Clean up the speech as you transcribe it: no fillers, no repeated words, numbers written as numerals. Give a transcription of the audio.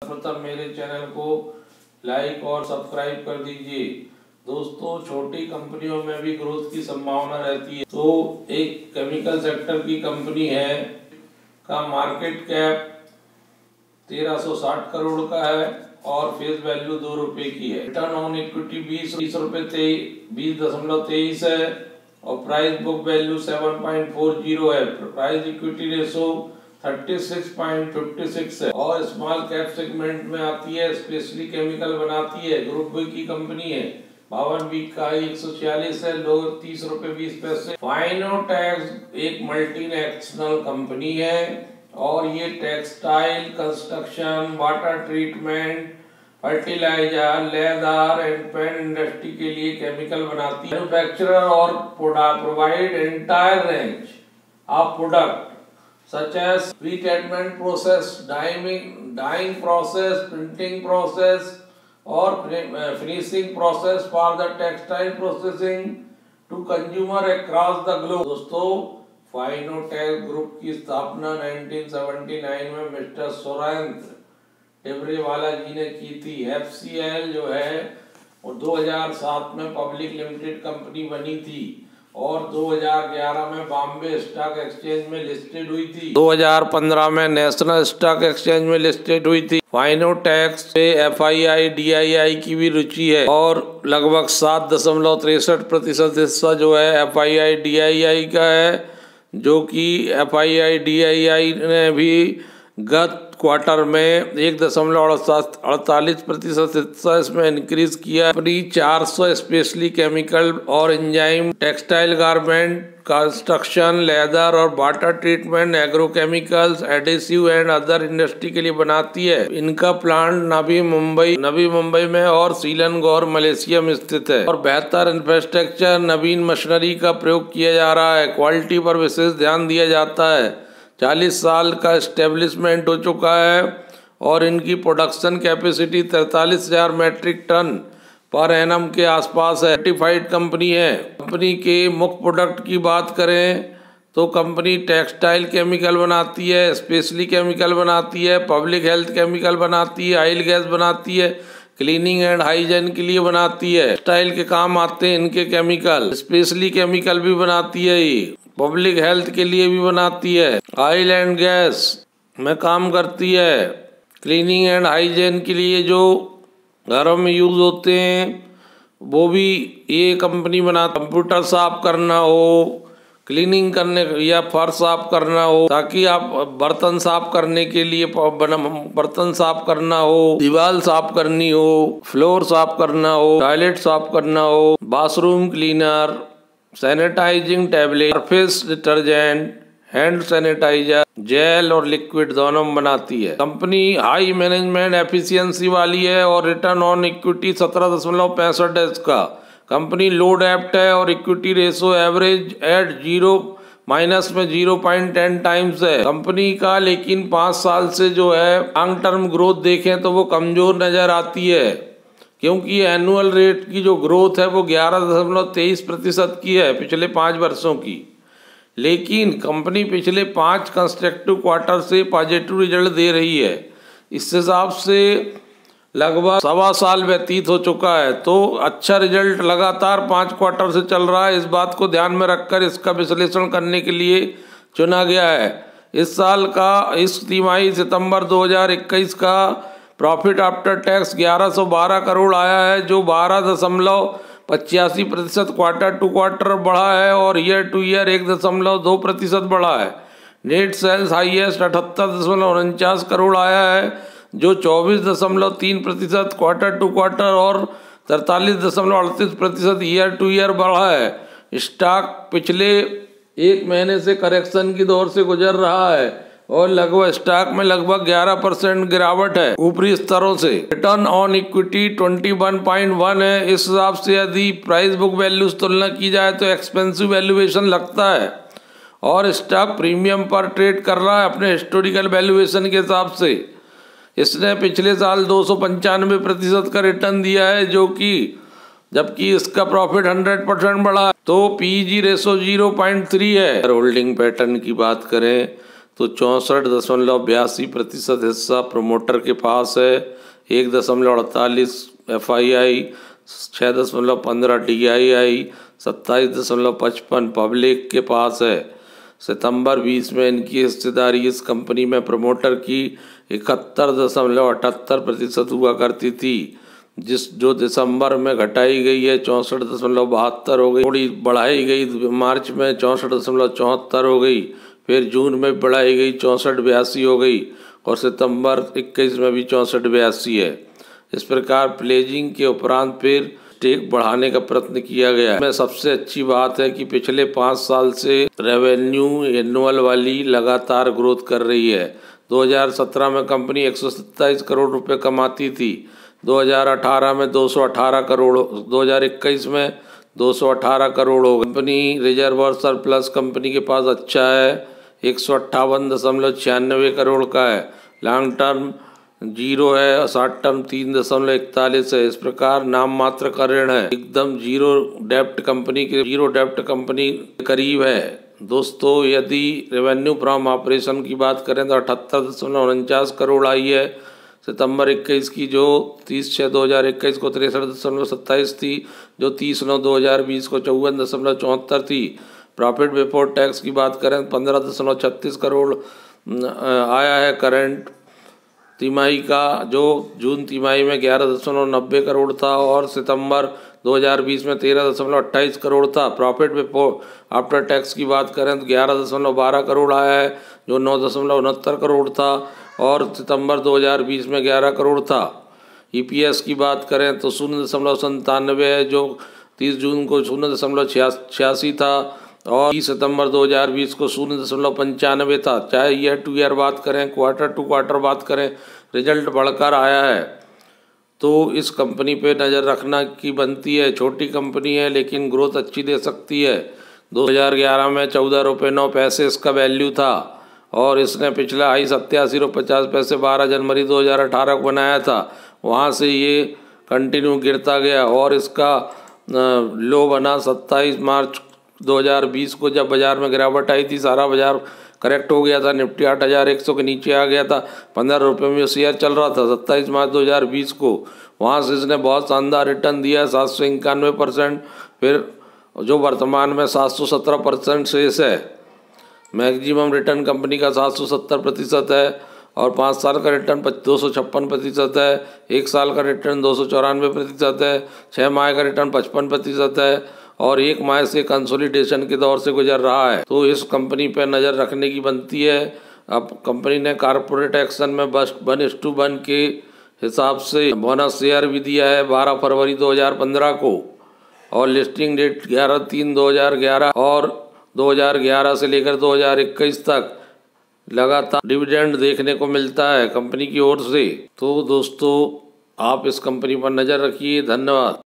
सर्वप्रथम मेरे चैनल को लाइक और सब्सक्राइब कर दीजिए। दोस्तों, छोटी कंपनियों में भी ग्रोथ की संभावना रहती है। तो एक केमिकल सेक्टर की कंपनी है का मार्केट कैप 1360 करोड़ का है और फेस वैल्यू 2 रुपए की है। रिटर्न ऑन इक्विटी 20.23 है और प्राइस बुक वैल्यू 7.40 है। प्राइस इक्विटी रेशो 36.56 है और स्मॉल कैप सेगमेंट में आती है। स्पेशली केमिकल बनाती है। ग्रुप बी की कंपनी है। 52 वीक का 146 है। लो 30 रुपए 20 पैसे। फाइनोटेक्स एक मल्टीनेशनल कंपनी है और ये textile, construction, water treatment, fertilizer, leather and pen industry के लिए केमिकल बनाती है। मैन्युफैक्चरर और provide entire range of product such as retreatment process, dyeing process, printing process or finishing process for the textile processing to consumer across the globe। दोस्तों, फाइनोटेक group की स्थापना 1979 में mister Surendra Tibrewala जी ने की थी। FCL जो है वो 2007 में पब्लिक लिमिटेड कंपनी बनी थी और 2011 में बॉम्बे स्टॉक एक्सचेंज में लिस्टेड हुई थी। 2015 में नेशनल स्टॉक एक्सचेंज में लिस्टेड हुई थी। फाइनोटेक्स से FII DII की भी रुचि है और लगभग 7.63% हिस्सा जो है FII DII का है, जो कि FII DII ने भी गत क्वार्टर में 1.48% हिस्सा इसमें इंक्रीज किया। अपनी 400 स्पेशली केमिकल और enzyme, textile, garment, construction, leather और water treatment, agrochemicals, adhesive and other industry के लिए बनाती है। इनका प्लांट नवी मुंबई में और सीलनगौर मलेशिया में स्थित है और बेहतर इंफ्रास्ट्रक्चर, नवीन मशीनरी का प्रयोग किया जा रहा है। क्वालिटी पर विशेष ध्यान दिया जाता है। 40 साल का एस्टेब्लिशमेंट हो चुका है और इनकी production capacity 43,000 metric ton per annum के आसपास है। सर्टिफाइड कंपनी है। कंपनी के मुख्य प्रोडक्ट की बात करें तो कंपनी टेक्सटाइल केमिकल बनाती है, स्पेशली केमिकल बनाती है, पब्लिक हेल्थ केमिकल बनाती है, ऑयल गैस बनाती है, क्लीनिंग एंड हाइजीन के लिए बनाती है। टेक्सटाइल के काम आते हैं इनके केमिकल। स्पेशली केमिकल भी बनाती है, ये पब्लिक हेल्थ के लिए भी बनाती है, ऑयल एंड गैस में काम करती है, क्लीनिंग एंड हाइजीन के लिए जो घरों में यूज होते हैं वो भी ये कंपनी बना। कंप्यूटर साफ करना हो, क्लीनिंग करने या फर्श साफ करना हो, ताकि आप बर्तन साफ करने के लिए बर्तन साफ करना हो, दीवार साफ करनी हो, फ्लोर साफ करना हो, टॉयलेट साफ करना हो, bathroom cleaner, sanitizing tablet, surface detergent, hand sanitizer, gel और लिक्विड दोनों बनाती है। कंपनी हाई मैनेजमेंट एफिशिएंसी वाली है और रिटर्न ऑन इक्विटी 17.65 है इसका। कंपनी लो डेप्ट है और equity ratio average at 0 times है कंपनी का। लेकिन 5 साल से जो है लॉन्ग टर्म ग्रोथ देखें तो वो कमजोर नजर आती है, क्योंकि एनुअल रेट की जो ग्रोथ है वो 11.23% की है पिछले 5 वर्षों की। लेकिन कंपनी पिछले 5 कंस्ट्रक्टिव क्वार्टर से पॉजिटिव रिजल्ट दे रही है। इस हिसाब से लगभग 1.25 साल व्यतीत हो चुका है, तो अच्छा रिजल्ट लगातार 5 क्वार्टर से चल रहा है। इस बात को ध्यान में रखकर इसका विश्लेषण करने के लिए चुना गया है। इस तिमाही सितंबर 2021 का प्रॉफिट आफ्टर टैक्स 1112 करोड़ आया है, जो 12.85% क्वार्टर टू क्वार्टर बढ़ा है और ईयर टू ईयर 1.2% बढ़ा है। नेट सेल्स हाईएस्ट 78.49 करोड़ आया है, जो 24.3% क्वार्टर टू क्वार्टर और 43.38% ईयर टू ईयर बढ़ा है। स्टॉक पिछले 1 महीने से करेक्शन की दौर से गुजर रहा है और लगभग स्टॉक में लगभग 11% गिरावट है ऊपरी स्तरों से। रिटर्न ऑन इक्विटी 21.1 है। इस हिसाब से यदि प्राइस बुक वैल्यू से तुलना की जाए तो एक्सपेंसिव वैल्यूएशन लगता है और स्टॉक प्रीमियम पर ट्रेड कर रहा है अपने हिस्टोरिकल वैल्यूएशन के हिसाब से। इसने पिछले साल 295% का रिटर्न दिया है, जो कि जबकि इसका प्रॉफिट 100% बढ़ा, तो PEG रेशो 0.3 है। होल्डिंग पैटर्न की बात करें तो 64.82% हिस्सा प्रोमोटर के पास है, 1.48 FII, 6.15 DII, 27.55 पब्लिक के पास है। सितंबर 20 में इनकी हिस्सेदारी इस कंपनी में प्रमोटर की 71.78% हुआ करती थी, जो दिसंबर में घटाई गई है 64.72 हो गई, थोड़ी बढ़ाई गई मार्च में 64.74 हो गई, फिर जून में बढ़ाई गई 64.82 हो गई और सितंबर 21 में भी 64.82 है। इस प्रकार प्लेजिंग के उपरांत फिर स्टेक बढ़ाने का प्रयत्न किया गया है। में सबसे अच्छी बात है कि पिछले 5 साल से रेवेन्यू एनुअल वाली लगातार ग्रोथ कर रही है। 2017 में कंपनी 127 करोड़ रुपए कमाती थी, 2018 में 218 करोड़, 2021 में 218 करोड़ हो। कंपनी रिजर्व और सरप्लस कंपनी के पास अच्छा है, 158.96 करोड़ का है। लॉन्ग टर्म 0 है और शॉर्ट टर्म 3.41 है। इस प्रकार नाम मात्र का ऋण है, एकदम जीरो डेप्ट कंपनी करीब है। दोस्तों, यदि रेवेन्यू फ्रॉम ऑपरेशन की बात करें तो 78.49 करोड़ आई है सितंबर 21 की, जो 30/6/2021 को 63.27 थी, जो 30/9/2020 को 54.74 थी। प्रॉफिट बिफोर टैक्स की बात करें 15.36 करोड़ आया है करंट तिमाही का, जो जून तिमाही में 11.90 करोड़ था और सितंबर 2020 में 13.28 करोड़ था। प्रॉफिट बिफोर आफ्टर टैक्स की बात करें तो 11.12 करोड़ आया है, जो 9.69 करोड़ था और सितंबर 2020 में 11 करोड़ था। EPS की बात करें तो 0.97 है, जो 30 जून को 0.86 था और 30 सितंबर 2020 को 0.95 था। चाहे ईयर टू ईयर बात करें, क्वार्टर टू क्वार्टर बात करें, रिजल्ट बढ़कर आया है। तो इस कंपनी पे नज़र रखना की बनती है। छोटी कंपनी है लेकिन ग्रोथ अच्छी दे सकती है। 2011 में 14 रुपये 9 पैसे इसका वैल्यू था और इसने पिछला हाई 87.50 पैसे 12 जनवरी 2018 को बनाया था। वहाँ से ये कंटिन्यू गिरता गया और इसका लो बना 27 मार्च 2020 को, जब बाजार में गिरावट आई थी, सारा बाजार करेक्ट हो गया था, निफ्टी 8100 के नीचे आ गया था, 15 रुपये में शेयर चल रहा था 27 मार्च 2020 को। वहाँ से इसने बहुत शानदार रिटर्न दिया है 791%, फिर जो वर्तमान में 717% शेष है। मैक्सिमम रिटर्न कंपनी का 770% है और 5 साल का रिटर्न 256% है, 1 साल का रिटर्न 294% है, 6 माह का रिटर्न 55% है और 1 माह से कंसोलिडेशन के दौर से गुजर रहा है। तो इस कंपनी पर नज़र रखने की बनती है। अब कंपनी ने कॉर्पोरेट एक्शन में 1:1 के हिसाब से बोनस शेयर भी दिया है 12 फरवरी 2015 को और लिस्टिंग डेट 11/3/2011 और 2011 से लेकर 2021 तक लगातार डिविडेंड देखने को मिलता है कंपनी की ओर से। तो दोस्तों, आप इस कंपनी पर नज़र रखिए। धन्यवाद।